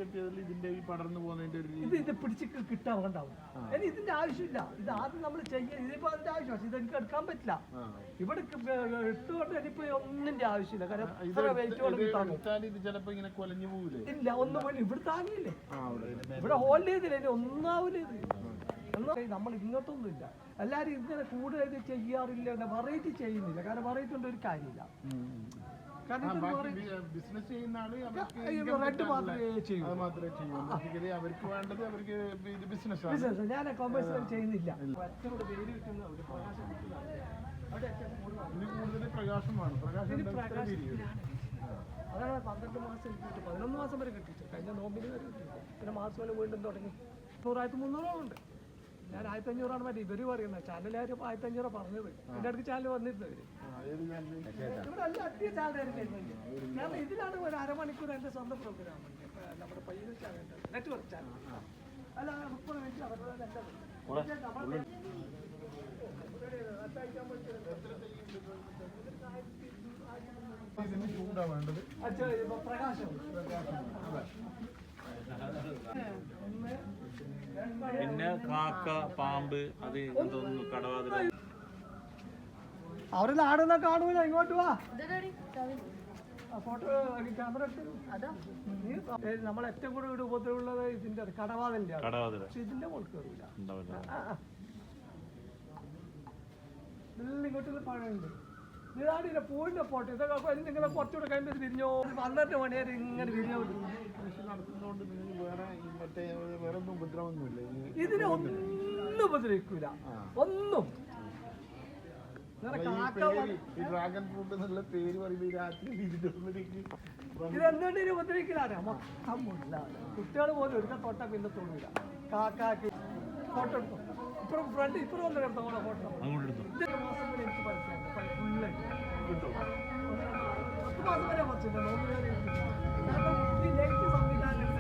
കെട്ടിയതിൽ ഇതിന്റെ ഈ പടർന്നു പോകുന്നതിന്റെ ഒരു ഇത് പിടിച്ച് കിട്ടാൻ ഉണ്ടാവും. ഇനി ഇതിന്റെ ആവശ്യമില്ല. ഇത് ആദ്യം നമ്മൾ ചെയ്യുക. ഇതിപ്പോ അതിന്റെ ആവശ്യമാണ്. ഇത് എനിക്ക് എടുക്കാൻ പറ്റില്ല. ഇവിടെ ഇട്ടുകൊണ്ട് ഇനിയിപ്പോ ഒന്നിന്റെ ആവശ്യമില്ല. കാരണം ഇത്ര വെയിറ്റോട് ചിലപ്പോ ഇങ്ങനെ കൊലഞ്ഞു പോകില്ലേ? ഇല്ല, ഒന്നും പോലും ഇവിടെ താങ്ങിയില്ലേ. ഇവിടെ ഹോൾഡ് ചെയ്തില്ല. ഇനി ഒന്നാവില്ല. ഇത് നമ്മൾ ഇങ്ങോട്ടൊന്നും ഇല്ല. എല്ലാരും ഇങ്ങനെ കൂടുതൽ ചെയ്യാറില്ല, വെറൈറ്റി ചെയ്യുന്നില്ല. കാരണം വെറൈറ്റി കൊണ്ട് ഒരു കാര്യമില്ല. ബിസിനസ് ചെയ്യുന്ന ആള് അവർക്ക് വേണ്ടത് അവർക്ക് ബിസിനസ്. ഞാൻ കൊമേഴ്സ് ചെയ്യുന്നില്ല. കൂടുതൽ പ്രകാശമാണ്. അതാണ് 12 മാസം കിട്ടിയിട്ട് 11 മാസം വരെ കിട്ടിയിട്ട്. കഴിഞ്ഞ നോമ്പിന് വരെ കിട്ടിയിട്ട്. പിന്നെ മാസം വരെ വീണ്ടും തുടങ്ങി 100,300 ഉണ്ട്. ഞാൻ 1500 മതി ഇവര് പറയുന്നത്. ചാനലുകാർ 1500 പറഞ്ഞത്. എന്റെ അടുത്ത് ചാനൽ വന്നിരുന്നത് ഇവിടെ അല്ല അധിക ചാനലുകാർ. കാരണം ഇതിലാണ് ഒരു അരമണിക്കൂർ എന്റെ സ്വന്തം പ്രോഗ്രാം. നമ്മുടെ പയ്യൻ ചാനൽ, നെറ്റ്വർക്ക് ചാനൽ. അല്ല 30 മിനിറ്റ് പ്രകാശം. പിന്നെ കാക്ക, പാമ്പ്, അത് തോന്നുന്നു കടവാതിൽ. അവരെല്ലാം ആടുന്ന കാണൂല. ഇങ്ങോട്ട് വാ, ഫോട്ടോ ക്യാമറ എടുത്ത്. നമ്മൾ ഏറ്റവും കൂടുതൽ ഉപദ്രവമുള്ളത് ഇതിന്റെ കടവാതിന്റെ. പക്ഷെ ഇതിന്റെ മുകളിൽ കയറില്ല. ഇങ്ങോട്ടുള്ള പഴമുണ്ട്. ഇതാടില്ല പൂവിന്റെ ഫോട്ടോ. ഇതൊക്കെ നിങ്ങളെ കുറച്ചുകൂടെ കഴിഞ്ഞിട്ട് വിരിഞ്ഞോ 12 മണി വരെ ഇങ്ങനെ വിരിഞ്ഞോ. ഇതിനെ ഒന്നും ഉപദ്രവിക്കൂല. ഒന്നും. ഡ്രാഗൺ ഫ്രൂട്ട് എന്നുള്ള പേര് ഇതെന്തുകൊണ്ട് ഇനി ഉപദ്രവിക്കലാണ്. മൊത്തം കുട്ടികൾ പോലും എടുക്കാൻ തൊട്ട പിന്നെ തോന്നില്ല. കാക്കാക്ക് ഫോട്ടോ എടുത്തു. ഇപ്പുറം ഫ്രണ്ട് ഇപ്പുറം ഒന്നും എടുത്തോ ഫോട്ടോ. മാസം വരെ എനിക്ക് മനസ്സിലായി. ഫുള്ള് കിട്ടും. 10 മാസം വരെ കുറച്ചില്ല. നോക്കി കാരണം ഈ നെറ്റ് സംവിധാനം